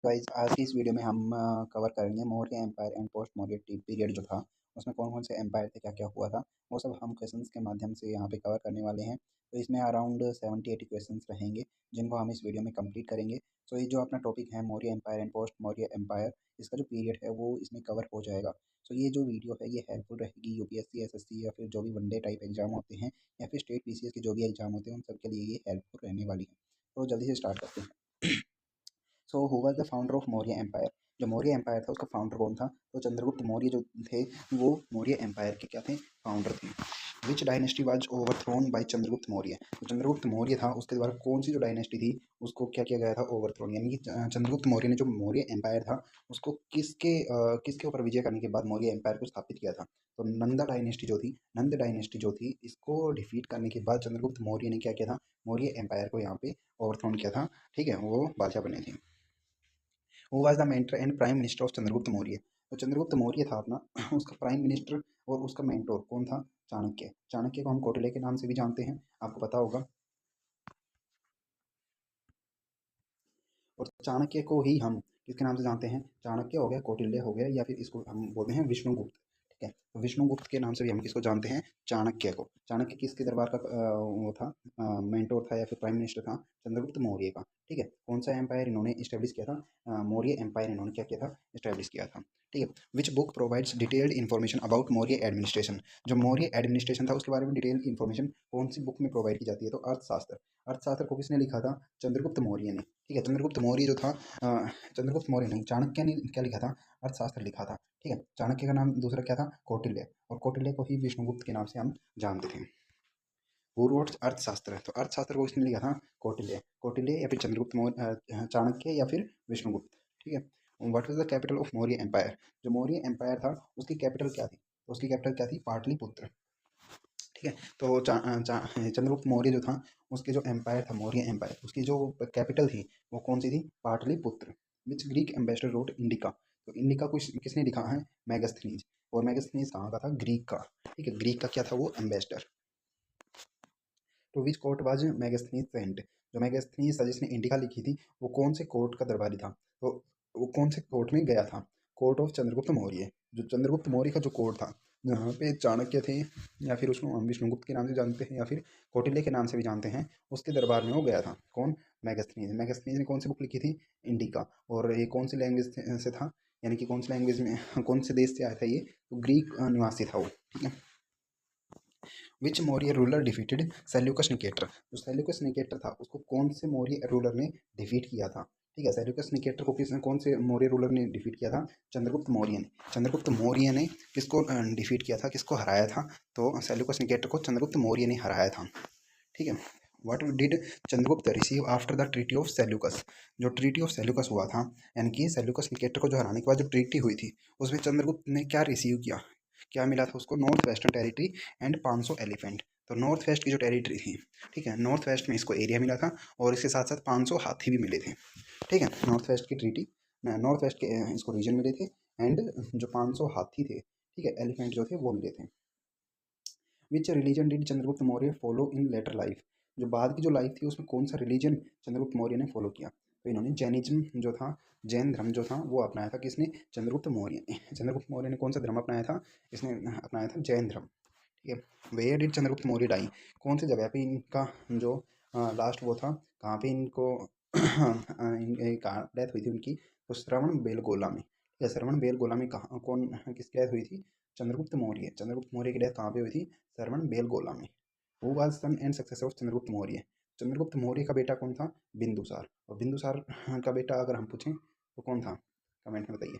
Guys आज की इस वीडियो में हम कवर करेंगे Maurya empire and post Maurya period जो था उसमें कौन कौन से एम्पायर थे, क्या क्या हुआ था, वो सब हम क्वेश्चंस के माध्यम से यहाँ पे कवर करने वाले हैं। तो इसमें अराउंड 70-80 क्वेश्चंस रहेंगे जिनको हम इस वीडियो में कंप्लीट करेंगे। तो ये जो अपना टॉपिक है Maurya empire and post Maurya empire, इसका जो पीरियड है वो इसमें कवर हो जाएगा। तो ये जो वीडियो है ये हेल्पफुल रहेगी यूपीएससी एसएससी या फिर जो भी वनडे टाइप एग्जाम होते हैं या फिर स्टेट पीसीएस के जो भी एग्जाम होते हैं उन सब के लिए ये हेल्पफुल रहने वाली है। तो जल्दी से स्टार्ट करते हैं। So who was the founder of Maurya empire. जो मौर्य एम्पायर था उसका फाउंडर कौन था? तो चंद्रगुप्त मौर्य जो थे वो मौर्य एम्पायर के क्या थे? फाउंडर थे। Which dynasty was overthrown by Chandragupta Maurya. तो चंद्रगुप्त मौर्य था उसके द्वारा कौन सी जो डायनेस्टी थी उसको क्या किया गया था? ओवरथ्रोन। यानी कि चंद्रगुप्त मौर्य ने जो मौर्य एम्पायर था उसको किसके ऊपर विजय करने के बाद मौर्य एम्पायर को स्थापित किया था? तो नंद डायनेस्टी जो थी इसको डिफीट करने के बाद चंद्रगुप्त मौर्य ने क्या किया था? मौर्य एम्पायर को यहाँ पे ओवरथ्रोन किया था। ठीक है, वो बादशाह बने थे। Who was the mentor and prime minister of Chandragupta Maurya. तो चंद्रगुप्त मौर्य था अपना उसका प्राइम मिनिस्टर और उसका मेंटोर कौन था? चाणक्य। चाणक्य को हम कौटिल्य के नाम से भी जानते हैं, आपको पता होगा। और चाणक्य को ही हम किसके नाम से जानते हैं? चाणक्य हो गया, कौटिल्य हो गया, या फिर इसको हम बोलते हैं विष्णुगुप्त। ठीक है, तो विष्णुगुप्त के नाम से भी हम किसको जानते हैं? चाणक्य को। चाणक्य किसके दरबार का वो था, मेंटोर था या फिर प्राइम मिनिस्टर था? चंद्रगुप्त मौर्य का। ठीक है, कौन सा एम्पायर इन्होंने इस्टेब्लिश किया था? मौर्य एम्पायर इन्होंने क्या किया था? इस्टेब्लिश किया था। ठीक है, which book provides detailed information about Maurya administration. जो मौर्य एडमिनिस्ट्रेशन था उसके बारे में डिटेल इन्फॉर्मेशन कौन सी बुक में प्रोवाइड की जाती है? तो अर्थशास्त्र। अर्थशास्त्र को किसने लिखा था? चंद्रगुप्त मौर्य ने। ठीक है, चंद्रगुप्त मौर्य जो था चंद्रगुप्त मौर्य नहीं, चाणक्य ने क्या लिखा था? अर्थशास्त्र लिखा था। ठीक है, चाणक्य का नाम दूसरा क्या था? कौटिल्य। और कौटिल्य को ही विष्णुगुप्त के नाम से हम जानते थे। हु रोट अर्थशास्त्र? तो अर्थशास्त्र को किसने लिखा था? कौटिल्य। कौटिल्य या फिर चंद्रगुप्त मौर्य, चाणक्य या फिर विष्णुगुप्त। ठीक है, what was the capital of Maurya empire. जो मौर्य एम्पायर था उसकी कैपिटल क्या थी? तो उसकी कैपिटल क्या थी? पाटलिपुत्र। ठीक है, तो चंद्रगुप्त मौर्य जो था उसके जो एम्पायर था मौर्य एम्पायर, उसकी जो कैपिटल थी वो कौन सी थी? पाटलिपुत्र। विच ग्रीक एम्बेसडर रोट इंडिका। तो इंडिका को किसने लिखा है? मैगस्थनीज। और मैगस्थनीज कहाँ का था? ग्रीक का। ठीक है, ग्रीक का क्या था वो? एम्बेसडर। तो which court was Megasthenes sent. जो मैगस्थनीज था जिसने इंडिका लिखी थी वो कौन से कोर्ट का दरबारी था? तो वो कौन से कोर्ट में गया था? Court of Chandragupta Maurya. जो चंद्रगुप्त मौर्य का जो कोर्ट था जहाँ पे चाणक्य थे या फिर उसको हम विष्णुगुप्त के नाम से जानते हैं या फिर कौटिल्य के नाम से भी जानते हैं, उसके दरबार में वो गया था। कौन? मैगस्थनीज। मैगस्थनीज ने कौन सी बुक लिखी थी? इंडिका। और ये कौन सी लैंग्वेज से था, यानी कि कौन सी लैंग्वेज में कौन से देश से आया था ये? तो ग्रीक निवासी था वो। ठीक है, which Maurya ruler defeated Seleucus Nicator. जो सेल्यूकस निकेटर था उसको कौन से मौर्य रूलर ने डिफीट किया था? ठीक है, सेल्यूकस निकेटर को कौन से मौर्य रूलर ने डिफीट किया था? चंद्रगुप्त मौर्य ने। चंद्रगुप्त मौर्य ने किसको डिफीट किया था, किसको हराया था? तो सेल्यूकस निकेटर को चंद्रगुप्त मौर्य ने हराया था। ठीक है, what did Chandragupta receive after the treaty of Seleucus. जो ट्रीटी ऑफ सेल्यूकस हुआ था, यानी कि सेल्यूकस निकेटर को जो हराने के बाद जो ट्रीटी हुई थी उसमें चंद्रगुप्त ने क्या रिसीव किया, क्या मिला था उसको? North western territory and 500 elephant. तो नॉर्थ वेस्ट की जो टेरिटरी थी, ठीक है, नॉर्थ वेस्ट में इसको एरिया मिला था और इसके साथ साथ 500 हाथी भी मिले थे। ठीक है, नॉर्थ वेस्ट की ट्रीटी, नॉर्थ वेस्ट के इसको रीजन मिले थे एंड जो 500 हाथी थे, ठीक है, एलिफेंट जो थे वो मिले थे। Which religion did Chandragupta Maurya follow in later life. जो बाद की जो लाइफ थी उसमें कौन सा रिलीजन चंद्रगुप्त मौर्य ने फॉलो किया? तो इन्होंने जैनिज्म जो था, जैन धर्म जो था वो अपनाया था। किसने? चंद्रगुप्त मौर्य ने। चंद्रगुप्त मौर्य ने कौन सा धर्म अपनाया था? इसने अपनाया था जैन धर्म। ठीक है, where did Chandragupta Maurya die. कौन सी जगह पे इनका जो लास्ट वो था, कहाँ पे इनको डेथ हुई थी उनकी? तो श्रवण बेलगोला में। ठीक है, श्रवण बेलगोला में कहाँ कौन किसकी डेथ हुई थी? चंद्रगुप्त मौर्य। चंद्रगुप्त मौर्य की डेथ कहाँ पे हुई थी? श्रवण बेलगोला में। Who was son and successor of Chandragupta Maurya. Chandragupta Maurya का बेटा कौन था? बिंदुसार। और बिंदुसार का बेटा अगर हम पूछें तो कौन था? कमेंट में बताइए।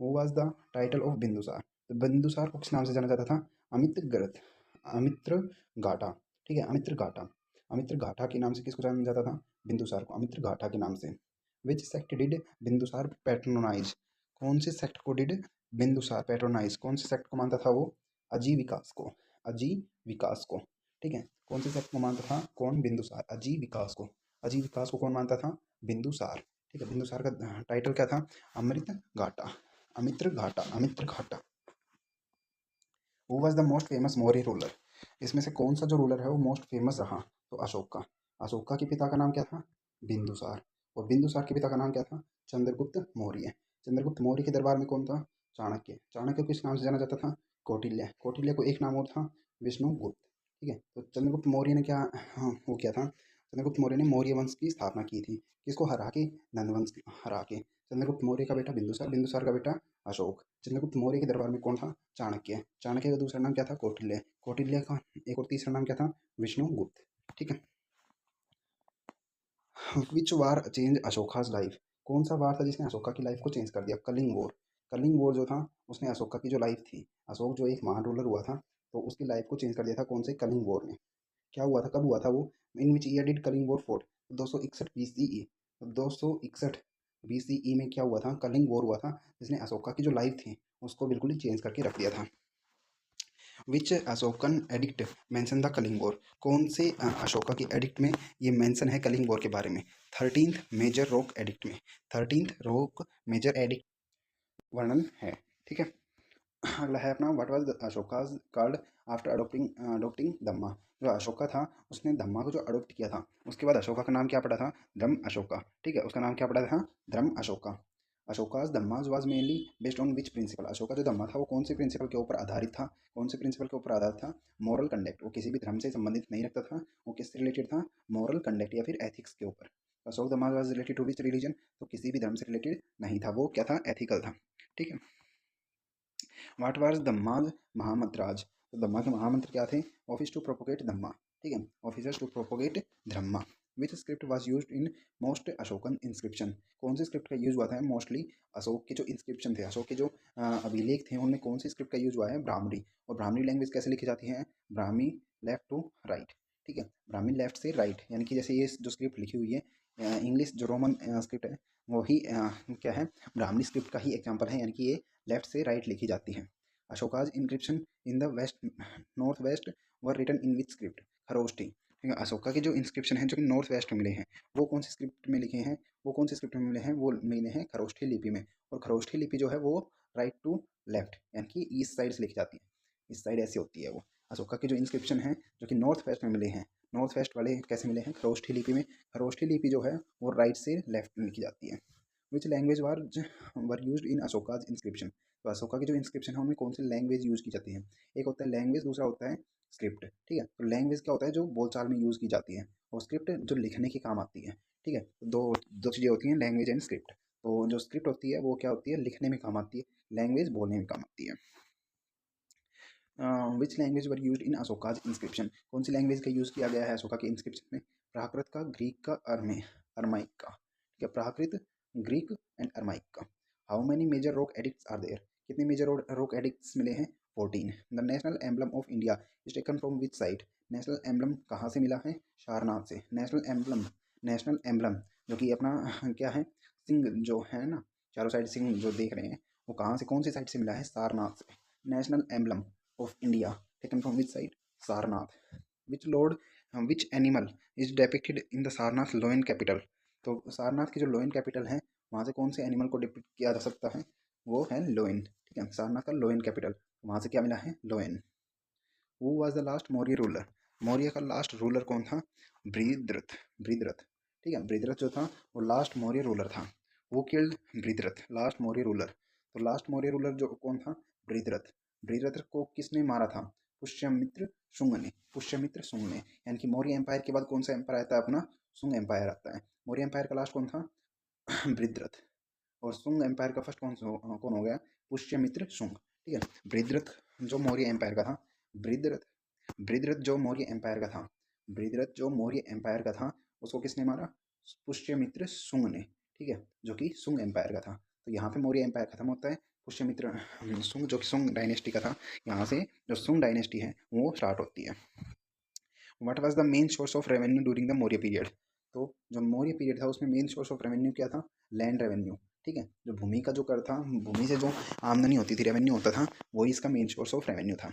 Who was the title of Bindusara. तो बिंदुसार को किस नाम से जाना जाता था? अमित्र ग्रथ, अमित्र घाटा। ठीक है, अमित्र घाटा। अमित्र घाटा के नाम से किसको जाना जाता था? बिंदुसार को अमित्र घाटा के नाम से। विच सेक्ट डिड बिंदुसार पैट्रोनाइज। कौन से सेक्ट को डिड बिंदुसार पैट्रोनाइज? कौन से सेक्ट को मानता था वो? अजीविकास को। अजीविकास को। ठीक है, कौन से सेक्ट को मानता था? कौन? बिंदुसार। अजीविकास को। अजीविकास को कौन मानता था? बिंदुसार। ठीक है, बिंदुसार का टाइटल क्या था? अमृत घाटा, अमित्र घाटा, अमित्र घाटा। Who was the most famous Maurya ruler. इसमें से कौन सा जो रूलर है वो मोस्ट फेमस रहा? तो अशोक का। अशोका के पिता का नाम क्या था? बिंदुसार। और बिंदुसार के पिता का नाम क्या था? चंद्रगुप्त मौर्य। चंद्रगुप्त मौर्य के दरबार में कौन था? चाणक्य। चाणक्य को किस नाम से जाना जाता था? कौटिल्य। कौटिल्य को एक नाम और था, विष्णुगुप्त। ठीक है, तो चंद्रगुप्त मौर्य ने क्या, हाँ, वो किया था, चंद्रगुप्त मौर्य ने मौर्य वंश की स्थापना की थी। किसको हरा के? नंदवंश हरा के। चंद्रगुप्त मौर्य का बेटा बिंदुसार, बिंदुसार का बेटा अशोक। चंद्रगुप्त मौर्य के दरबार में कौन था? चाणक्य। चाणक्य का दूसरा नाम क्या था? कौटिल्य। कौटिल्य का एक और तीसरा नाम क्या था? विष्णुगुप्त। ठीक है। विच वार चेंज अशोकाज लाइफ? कौन सा वार था जिसने अशोका की लाइफ को चेंज कर दिया? कलिंग वॉर। कलिंग वॉर जो था, उसने अशोका की जो लाइफ थी, अशोक जो एक महान रूलर हुआ था, तो उसकी लाइफ को चेंज कर दिया था। कौन से? कलिंग वॉर ने। क्या हुआ था, कब हुआ था वो? In which year did Kalinga war fought? 261 BCE. 261 BCE में क्या हुआ था? कलिंग वॉर हुआ था, जिसने अशोका की जो लाइफ थी उसको बिल्कुल ही चेंज करके रख दिया था। Which Ashokan edict mention the Kalinga war? कौन से अशोका की एडिक्ट में ये मेंशन है कलिंग वॉर के बारे में? 13th मेजर रॉक एडिक्ट में 13th रॉक मेजर एडिक्ट वर्णन है। ठीक है। अगला है अपना, what was Ashoka's called after adopting dhamma? जो अशोका था, उसने धम्मा को जो अडोप्ट किया था, उसके बाद अशोका का नाम क्या पड़ा था? धम्म अशोका। ठीक है, उसका नाम क्या पड़ा था? Dharma Ashoka. Ashoka's dhamma's was mainly based on which principle? Ashoka जो धम्मा था वो कौन से प्रिंसिपल के ऊपर आधारित था? कौन से प्रिंसिपल के ऊपर आधारित था? Moral conduct. वो किसी भी धर्म से संबंधित नहीं रखता था, वो किससे रिलेटेड था? मॉरल कंडक्ट या फिर एथिक्स के ऊपर। Ashoka dhamma was related to which religion? तो किसी भी धर्म से रिलेटेड नहीं था, वो क्या था? एथिकल था। ठीक है। What was dhamma's mahamatras? तो धम्मा के महामंत्र क्या थे? Office to propagate dhamma. ठीक है, officers to propagate dhamma. Which script was used in most Ashokan inscription? कौन सी स्क्रिप्ट का यूज हुआ था मोस्टली? अशोक के जो इंस्क्रिप्शन थे, अशोक के जो अभिलेख थे, उनमें कौन सी स्क्रिप्ट का यूज हुआ है? ब्राह्मणी। और ब्राह्मणी लैंग्वेज कैसे लिखी जाती है? Brahmi left to right. ठीक है, ब्राह्मी लेफ्ट से राइट, यानी कि जैसे ये जो स्क्रिप्ट लिखी हुई है, इंग्लिश जो रोमन स्क्रिप्ट है, वही क्या है? ब्राह्मणी स्क्रिप्ट का ही एग्जाम्पल है, यानी कि ये लेफ्ट से राइट लिखी जाती है। Ashoka's inscription in the west north west were written in which script? Kharosthi. ठीक है, अशोका के जो इंस्क्रिप्शन हैं जो कि नॉर्थ वेस्ट में मिले हैं, वो कौन सी स्क्रिप्ट में लिखे हैं? वो कौन सी स्क्रिप्ट में मिले हैं? वो मिले हैं खरोष्ठी लिपि में। और खरोष्ठी लिपि जो है वो राइट टू लेफ्ट, यानी कि ईस्ट साइड से लिखी जाती है। इस साइड ऐसी होती है वो। अशोका के जो इंस्क्रिप्शन हैं जो कि नॉर्थ वेस्ट में मिले हैं, नॉर्थ वेस्ट वाले कैसे मिले हैं? खरोष्ठी लिपि में। खरोष्ठी लिपि जो है वो राइट से लेफ्ट में लिखी जाती है। Which language were use in Ashoka's inscription? तो अशोका की जो इंस्क्रिप्शन है उनमें कौन सी लैंग्वेज यूज़ की जाती है? एक होता है लैंग्वेज, दूसरा होता है स्क्रिप्ट। ठीक है, तो लैंग्वेज क्या होता है? जो बोलचाल में यूज़ की जाती है, और स्क्रिप्ट जो लिखने के काम आती है। ठीक है, तो दो दो चीज़ें होती हैं, लैंग्वेज एंड स्क्रिप्ट। तो जो स्क्रिप्ट होती है वो क्या होती है? लिखने में काम आती है। लैंग्वेज बोलने में काम आती है। Which language were use in Ashoka's inscription? कौन सी लैंग्वेज का यूज़ किया गया है अशोका के इंस्क्रिप्शन में? प्राकृत का, ग्रीक का, अरमाइक का। ठीक है, प्राकृत, ग्रीक एंड अरमाइक का। How many major rock edicts are there? कितने मेजर रॉक एडिक्ट्स मिले हैं? 14। The national emblem of India is taken from which site? National emblem कहाँ से मिला है? सारनाथ से। नेशनल एम्बलम, नेशनल एम्बलम जो कि अपना क्या है? सिंह जो है ना, चारों साइड सिंह जो देख रहे हैं, वो कहाँ से, कौन सी साइड से मिला है? सारनाथ से। National emblem of India taken from which side? Sarnath. Which lord, which animal is depicted in the Sarnath loin capital? तो सारनाथ की जो लोइन कैपिटल है, वहाँ से कौन से एनिमल को डिपिक्ट किया जा सकता है? वो है लोइन। ठीक है, सारनाथ का लोइन कैपिटल, वहाँ से क्या मिला है? Lion. Who was the last Maurya ruler? Maurya का लास्ट रूलर कौन था? बृहद्रथ। बृहद्रथ। ठीक है, बृहद्रथ जो था वो लास्ट मौर्य रूलर था। वो killed Brihadratha, last Maurya ruler. तो लास्ट मौर्य रूलर जो कौन था? बृहद्रथ। बृहद्रथ को किसने मारा था? पुष्यमित्र शुंग ने। पुष्यमित्र शुंग ने, यानी कि मौर्य एम्पायर के बाद कौन सा एम्पायर आता है? अपना शुंग एम्पायर आता है। मौर्य एम्पायर का लास्ट कौन था? बृहद्रथ। और शुंग एम्पायर का फर्स्ट कौन हो गया? पुष्यमित्र शुंग। ठीक है, बृहद्रथ जो मौर्य एम्पायर का था, बृहद्रथ, बृहद्रथ जो मौर्य एम्पायर का था, बृहद्रथ जो मौर्य एम्पायर का था, उसको किसने मारा? पुष्यमित्र शुंग ने। ठीक है, जो कि शुंग एम्पायर का था। तो यहाँ पे मौर्य एम्पायर खत्म होता है, पुष्यमित्र शुंग जो कि शुंग डायनेस्टी का था, यहाँ से जो शुंग डायनेस्टी है वो स्टार्ट होती है। What was the main source of revenue during the Maurya period? तो जो मौर्य पीरियड था उसमें मेन सोर्स ऑफ रेवेन्यू क्या था? Land revenue. ठीक है, जो भूमि का जो कर था, भूमि से जो आमदनी होती थी, रेवेन्यू होता था, वही इसका मेन सोर्स ऑफ रेवेन्यू था।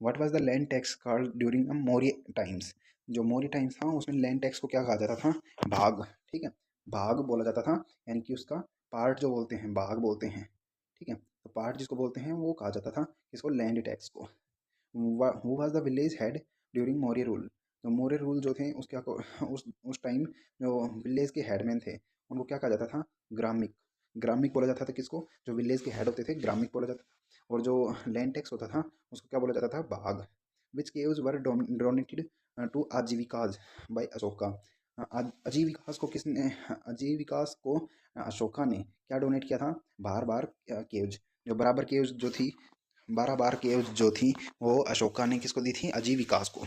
What was the land tax called during the Maurya times? जो मौर्य टाइम्स था उसमें लैंड टैक्स को क्या कहा जाता था? भाग। ठीक है, भाग बोला जाता था, यानी कि उसका पार्ट जो बोलते हैं, भाग बोलते हैं। ठीक है, तो पार्ट जिसको बोलते हैं वो कहा जाता था इसको, लैंड टैक्स को। Who was the village head during Maurya rule? तो मौर्य रूल जो थे उसके उस टाइम जो विलेज के हेडमैन थे उनको क्या कहा जाता था, ग्रामिक। ग्रामिक बोला जाता था किसको, जो विलेज के हेड होते थे ग्रामिक बोला जाता था। और जो लैंड टैक्स होता था उसको क्या बोला जाता था, Bagh. Which caves were donated to Ajivikas by Ashoka. Ajivikas को किसने, आजीविकास को अशोका ने क्या डोनेट किया था, बार बार केव्स, जो बराबर केव्स जो थी, 12 बार केव्स जो थी वो अशोका ने किसको दी थी, आजीविकास को।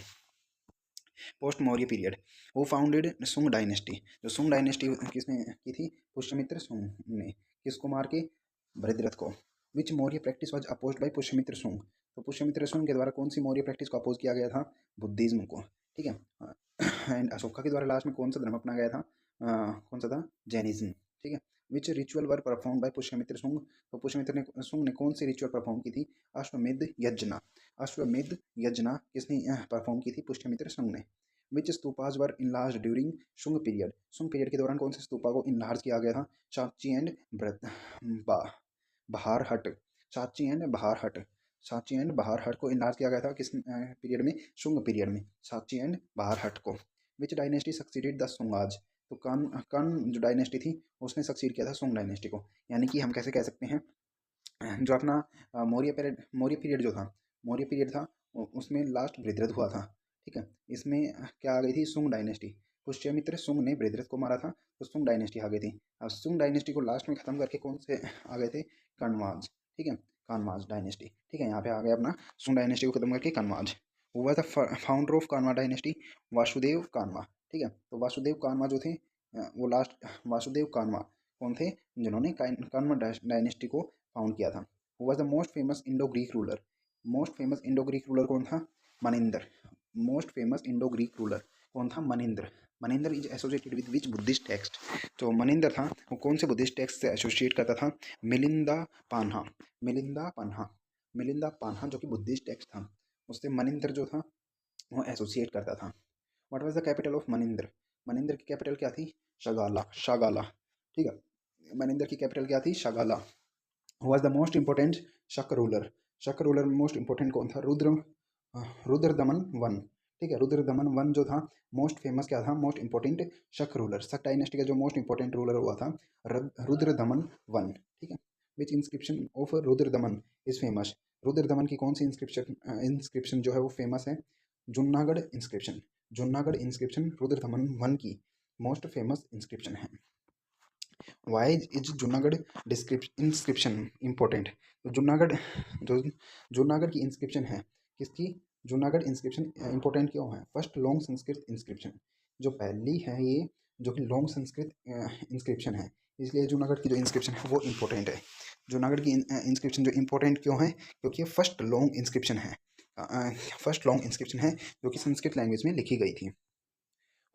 पोस्ट मौर्य पीरियड, वो फाउंडेड सुंग डायनेस्टी। जो सुंग डायनेस्टी किसने की थी, पुष्यमित्र सुंग ने। किसको मार के, भरतरथ को। Which Maurya practice was opposed by Pushyamitra Sunga. तो पुष्यमित्र सुंग के द्वारा कौन सी मौर्य प्रैक्टिस को अपोज किया गया था, बुद्धिज्म को, ठीक है। एंड अशोका के द्वारा लास्ट में कौन सा धर्म अपना गया था, कौन सा था, जैनिज्म, ठीक है। Which ritual were perform by Pushyamitra Sunga. तो पुष्यमित्र ने सुंग ने कौन सी रिचुअल परफॉर्म की थी, अश्वमेध यज्ञ। अश्वमेध यज्ञ किसने परफॉर्म की थी, पुष्यमित्र सुंग ने। Which stupas were enlarge during Shunga period. Shunga period के दौरान कौन से स्तूपा को इनलार्ज किया गया था, साची एंड बहारहट। साची एंड बहारहट, साची एंड बहारहट को इनलार्ज किया गया था किस पीरियड में, शुंग पीरियड में, साची एंड बहारहट को। Which dynasty succeeded the Sungas. तो कन जो डायनेस्टी थी उसने सक्सीड किया था सुंग डायनेस्टी को। यानी कि हम कैसे कह सकते हैं, जो अपना मौर्य पीरियड जो था, मौर्य पीरियड था उसमें लास्ट बृहद्रथ हुआ था, ठीक है। इसमें क्या आ गई थी, सुंग डायनेस्टी। पुष्यमित्र सुंग ने बृहद्रथ को मारा था तो सुंग डायनेस्टी आ गई थी। अब सुंग डायनेस्टी को लास्ट में खत्म करके कौन से आ गए थे, कनवाज, ठीक है, कानवाज डायनेस्टी, ठीक है। यहाँ पे आ गया अपना सुंग डायनेस्टी को खत्म करके कनवाज। हुआ था फाउंडर ऑफ कानवा डायनेस्टी, वासुदेव कानवा, ठीक है। तो वासुदेव कानवा जो थे वो लास्ट, वासुदेव कानवा कौन थे, जिन्होंने कानवा डायनेस्टी को फाउंड किया था। Who was the most famous Indo Greek ruler. Most famous Indo Greek ruler कौन था, Maninder. Most famous Indo Greek ruler कौन था, Maninder. Maninder is associated with which Buddhist text. तो मनिंदर था वो कौन से बुद्धिस्ट टेक्स्ट से एसोसिएट करता था, मिलिंदा पान्हा। मिलिंदा पान्हा, मिलिंदा पान्हा जो कि बुद्धिस्ट टेक्स्ट था उससे मनिंदर जो था वो एसोसिएट करता था। What was the capital of Maninder. Maninder की कैपिटल क्या थी, शगाला, शागाला, ठीक है। मनिंदर की कैपिटल क्या थी, शागाला। was the most important शक रूलर। शक रूलर में मोस्ट इंपोर्टेंट कौन था, रुद्रदमन वन, ठीक है। रुद्रदमन वन जो था मोस्ट फेमस क्या था, मोस्ट इंपोर्टेंट शक रूलर। शक डायनेस्टी का जो मोस्ट इंपोर्टेंट रूलर हुआ था रुद्रदमन वन, ठीक है। Which inscription of Rudradaman is famous. Rudradaman की कौन सी इंस्क्रिप्शन जो है वो फेमस है, Junagadh inscription. Junagadh inscription Rudradaman one की मोस्ट फेमस इंस्क्रिप्शन है। Why is Junagadh inscription important. तो जूनागढ़ जो जूनागढ़ की इंस्क्रिप्शन है किसकी, जूनागढ़ इंस्क्रिप्शन इम्पोर्टेंट क्यों है, फर्स्ट लॉन्ग संस्कृत इंस्क्रिप्शन, जो पहली है ये जो कि लॉन्ग संस्कृत इंस्क्रिप्शन है, इसलिए जूनागढ़ की जो इंस्क्रिप्शन है वो इम्पोर्टेंट है। जूनागढ़ की इंस्क्रिप्शन जो इम्पोर्टेंट क्यों है, क्योंकि ये फर्स्ट लॉन्ग इंस्क्रिप्शन है, फर्स्ट लॉन्ग इंस्क्रिप्शन है जो कि संस्कृत लैंग्वेज में लिखी गई थी।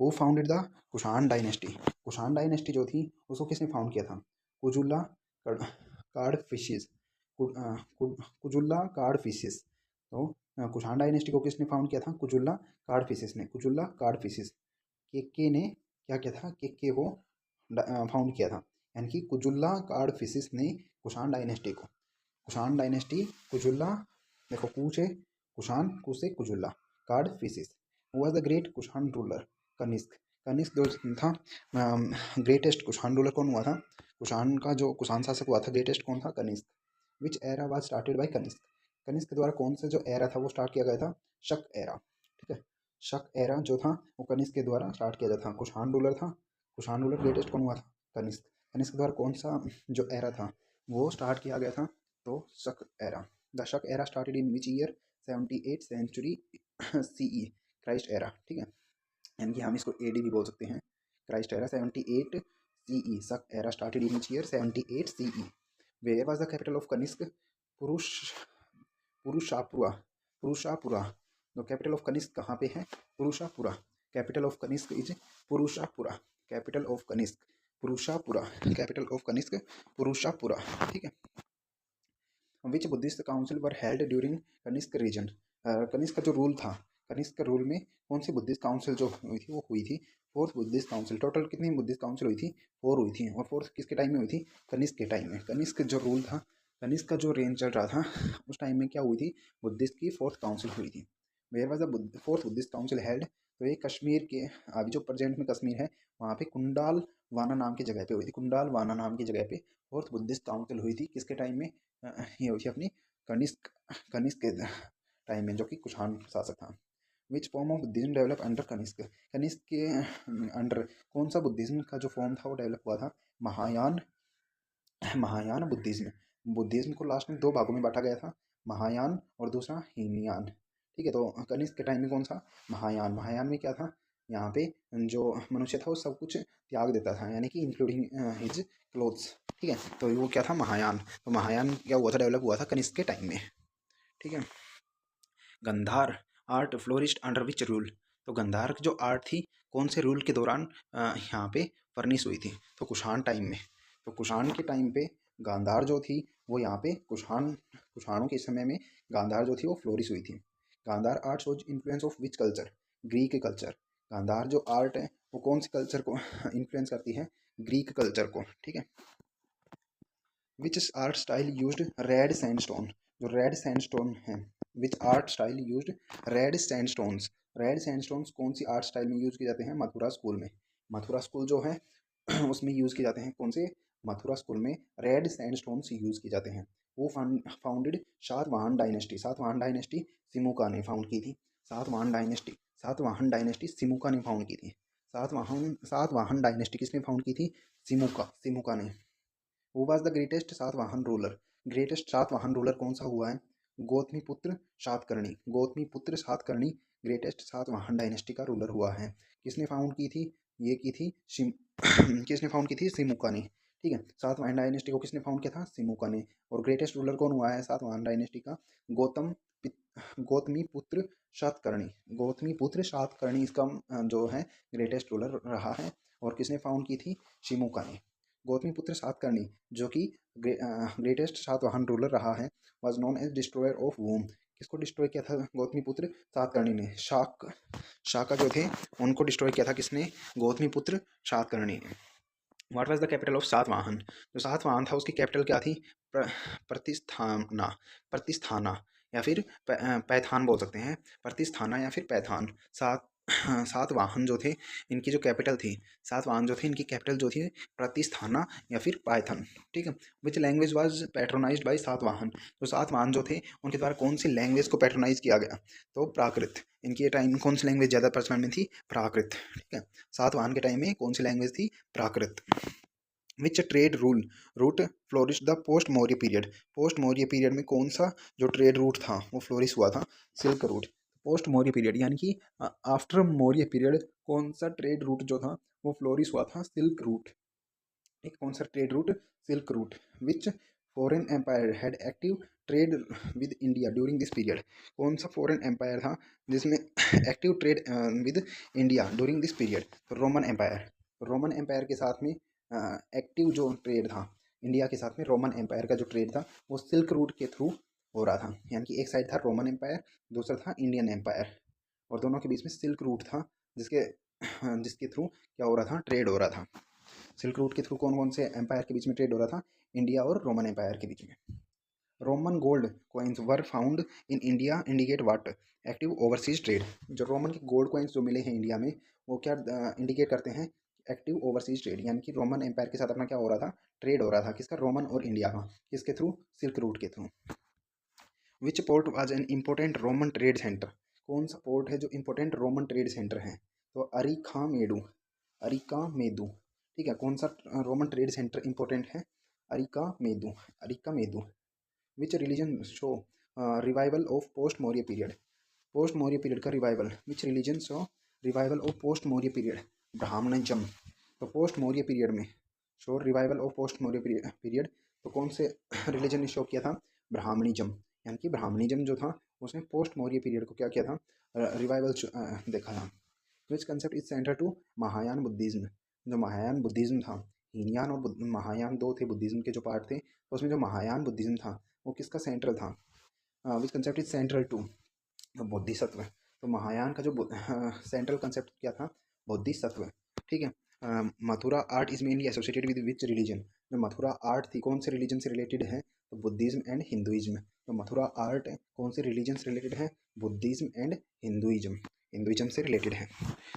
Who founded the Kushan dynasty. Kushan dynasty जो थी उसको किसने फाउंड किया था, कुजुल्ला कार्ड फिशिस, कुजुल्ला कार्ड फिशिस। तो कुषाण डायनेस्टी को किसने फाउंड किया था, कुजुल्ला कार्ड फिशिस ने। कुजुल्ला कार्ड फिशिस के ने क्या किया था, के को फाउंड किया था। यानी कि कुजुल्ला कार्ड फिशिस ने कुषाण डायनेस्टी को, कुषाण डायनेस्टी कुजुल्ला, देखो कू से कुषाण, कू से Kujula, Kadphises. Was the great Kushan ruler, Kanishka. Kanishka जो था ग्रेटेस्ट कुषाण रूलर कौन हुआ था, कुषाण का जो कुषाण शासक हुआ था ग्रेटेस्ट कौन था, Kanishka. Which era was started by Kanishka. Kanishka के द्वारा कौन सा जो एरा था वो स्टार्ट किया गया था, शक एरा, ठीक है। शक एरा जो था वो कनिष्क के द्वारा स्टार्ट किया गया था। कुषाण रूलर था, कुषाण रूलर ग्रेटेस्ट कौन हुआ था, कनिष्क। कनिष्क के द्वारा कौन सा जो एरा था वो स्टार्ट किया गया था, तो Shaka era. The Shaka era started in which year, 78 century CE, Christ era, ठीक है। यानी कि हम इसको AD भी बोल सकते हैं, Christ era 78 CE, Shaka era started in which year, 78 CE। Where was the capital of Kanishka, Purush Purushapura, पुरुषापुरा। तो कैपिटल ऑफ कनिष्क कहाँ पे है, Purushapura. Capital of Kanishka is Purushapura, capital of Kanishka Purushapura, capital of Kanishka Purushapura, ठीक है। Which Buddhist council were held during Kanishka reign. Kanishka का जो रूल था, कनिष्क के रूल में कौन सी बुद्धिस्ट काउंसिल जो हुई थी वो हुई थी फोर्थ बुद्धिस्ट काउंसिल। टोटल कितनी बुद्धिस्ट काउंसिल हुई थी, 4 हुई थी। और फोर्थ किसके टाइम में हुई थी, कनिष्क के टाइम में। कनिष्क जो रूल था, कनिष्क का जो रेंज चल रहा था उस टाइम में क्या हुई थी, बुद्धिस्ट की फोर्थ काउंसिल हुई थी। Where was the fourth Buddhist council held. तो ये कश्मीर के अभी जो प्रेजेंट में कश्मीर है वहाँ पे कुंडाल वाना नाम की जगह पे हुई थी, कुंडाल वाना नाम की जगह पे फोर्थ बुद्धिस्ट काउंसिल हुई थी। किसके टाइम में? ये हुई थी अपनी कनिष्क कनिष्क के टाइम में, जो कि कुषाण शासक था। Which form of Buddhism develop under Kanishka? Kanishka के अंडर कौन सा बुद्धिज्म का जो फॉर्म था वो डेवलप हुआ था? महायान महायान बुद्धिज्म। बुद्धिज्म को लास्ट में दो भागों में बांटा गया था, महायान और दूसरा हीनयान। ठीक है, तो कनिष्क के टाइम में कौन सा? महायान। महायान में क्या था? यहाँ पे जो मनुष्य था वो सब कुछ त्याग देता था, यानी कि इंक्लूडिंग हिज क्लोथ्स। ठीक है, तो वो क्या था? महायान। तो महायान क्या हुआ था? डेवलप हुआ था कनिष्क के टाइम में। ठीक है, Gandhara art flourished under which rule? तो गंधार जो आर्ट थी कौन से रूल के दौरान यहाँ पे फर्निश हुई थी? तो कुषाण टाइम में। तो कुषाण के टाइम पे गांधार जो थी वो यहाँ पे कुषाणों के समय में गांधार जो थी वो फ्लोरिश हुई थी। Gandhara art shows influence of which culture? Greek culture. Gandhara जो आर्ट है वो कौन से कल्चर को इन्फ्लुएंस करती है? ग्रीक कल्चर को। ठीक है, विच art style used red sandstone? जो रेड सैंडस्टोन है, विच art style used red sandstones? Red sandstones कौन सी आर्ट स्टाइल में यूज किए जाते हैं? मथुरा स्कूल में। मथुरा स्कूल जो है उसमें यूज किए जाते हैं। कौन से? मथुरा स्कूल में रेड सैंडस्टोन्स यूज किए जाते हैं। वो founded Satavahana dynasty. Satavahana dynasty Simuka ने फाउंड की थी। सातवाहन डायनेस्टी सिमुका ने फाउंड की थी। सातवाहन डायनेस्टी किसने फाउंड की थी? सिमुका ने। Who was the greatest Satavahana ruler? Greatest Satavahana ruler कौन सा हुआ है? गौतमीपुत्र सातकर्णी। गौतमीपुत्र सातकर्णी ग्रेटेस्ट सातवाहन डायनेस्टी का रूलर हुआ है। किसने फाउंड की थी? ये की थी किसने फाउंड की थी? सिमुका ने। ठीक है, सातवाहन डायनेस्टी को किसने फाउंड किया था? सिमुका ने। और ग्रेटेस्ट रूलर कौन हुआ है सातवाहन डायनेस्टी का? गौतम गौतमीपुत्र सातकर्णी। गौतमीपुत्र सातकर्णी इसका जो है ग्रेटेस्ट रूलर रहा है। और किसने फाउंड की थी? सिमुका ने। गौतमीपुत्र सातकर्णी जो कि ग्रेटेस्ट सातवाहन रूलर रहा है, was known as destroyer of womb. किसको डिस्ट्रॉय किया था गौतमीपुत्र सातकर्णी ने? शाका जो थे उनको डिस्ट्रॉय किया था किसने? गौतमीपुत्र सातकर्णी ने। What was the capital of Satavahana? जो सातवाहन था उसकी कैपिटल क्या थी? प्रतिस्थाना। प्रतिस्थाना या फिर पैथान बोल सकते हैं। प्रतिस्थाना या फिर पैथान। सातवाहन जो थे इनकी जो कैपिटल थी, सातवाहन जो थे इनकी कैपिटल जो थी प्रतिस्थाना या फिर पाइथन। ठीक है, which language was patronized by Satavahana? तो सातवाहन जो थे उनके द्वारा कौन सी लैंग्वेज को पैट्रोनाइज किया गया? तो प्राकृत। इनके टाइम में कौन सी लैंग्वेज ज़्यादा प्रचलन में थी? प्राकृत। ठीक है, सातवाहन के टाइम में कौन सी लैंग्वेज थी? Prakrit. Which trade route flourish the post Maurya period? Post Maurya period में कौन सा जो ट्रेड रूट था वो फ्लोरिश हुआ था? Silk root. Post Maurya period यानी कि आफ्टर मौर्य पीरियड कौन सा ट्रेड रूट जो था वो फ्लोरिश हुआ था? Silk route. एक कौन सा trade route? Silk route. Which foreign empire had active trade with India during this period? कौन सा फॉरेन एम्पायर था जिसमें active trade with India during this period? तो रोमन एम्पायर। रोमन एम्पायर के साथ में एक्टिव जो ट्रेड था इंडिया के साथ में, रोमन एम्पायर का जो ट्रेड था वो सिल्क रूट के थ्रू हो रहा था। यानी कि एक साइड था रोमन एम्पायर, दूसरा था इंडियन एम्पायर, और दोनों के बीच में सिल्क रूट था जिसके जिसके थ्रू क्या हो रहा था? ट्रेड हो रहा था। सिल्क रूट के थ्रू कौन कौन से एम्पायर के बीच में ट्रेड हो रहा था? इंडिया और रोमन एम्पायर के बीच में। Roman gold coins were found in India indicate what? Active overseas trade. जो रोमन के गोल्ड कॉइन्स जो मिले हैं इंडिया में वो क्या इंडिकेट करते हैं? Active overseas trade. यानी कि रोमन एम्पायर के साथ अपना क्या हो रहा था? ट्रेड हो रहा था। किसका? रोमन और इंडिया का। किसके थ्रू? सिल्क रूट के through. Which port was an important Roman trade centre? कौन सा पोर्ट है जो इम्पोर्टेंट रोमन ट्रेड सेंटर है? तो अरिकामेडू। अरिकामेदू। ठीक है, कौन सा रोमन ट्रेड सेंटर इंपॉर्टेंट है? Arikamedu. Arikamedu. Which religion show revival of post Maurya period? Post Maurya period का revival. Which religion show revival of post Maurya period? Brahmanism. तो पोस्ट मौर्य पीरियड में show revival of post Maurya period तो कौन से रिलीजन ने शो किया था? ब्राह्मणिज्म। यानी कि ब्राह्मणिज्म जो था उसने पोस्ट मौर्य पीरियड को क्या किया था? रिवाइवल देखा था। Which concept is centre to Mahayana Buddhism? जो महायान बुद्धिज्म था, हीनयान और महायान दो थे बुद्धिज्म के जो पार्ट थे, तो उसमें जो महायान बुद्धिज्म था वो किसका सेंट्रल था? Which concept is central to Bodhisattva? तो महायान का जो सेंट्रल कंसेप्ट क्या था? बोधिसत्व। ठीक है, Mathura art is mainly associated with which religion? जो मथुरा आर्ट थी कौन से रिलीजन से रिलेटेड है? तो बुद्धिज्म एंड हिंदुइज्म। तो मथुरा आर्ट कौन से रिलीजन से रिलेटेड है? Buddhism and Hinduism. हिंदुइज्म से रिलेटेड है।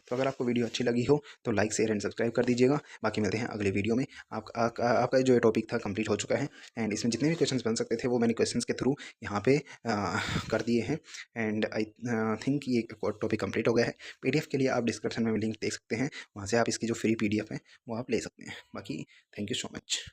तो अगर आपको वीडियो अच्छी लगी हो तो लाइक शेयर एंड सब्सक्राइब कर दीजिएगा। बाकी मिलते हैं अगले वीडियो में। आपका जो टॉपिक था कंप्लीट हो चुका है एंड इसमें जितने भी क्वेश्चंस बन सकते थे वो मैंने क्वेश्चंस के थ्रू यहाँ पे कर दिए हैं एंड आई थिंक ये टॉपिक कंप्लीट हो गया है। पीडीएफ के लिए आप डिस्क्रिप्शन में लिंक देख सकते हैं, वहाँ से आप इसकी जो फ्री पीडीएफ है वो आप ले सकते हैं। बाकी थैंक यू सो मच।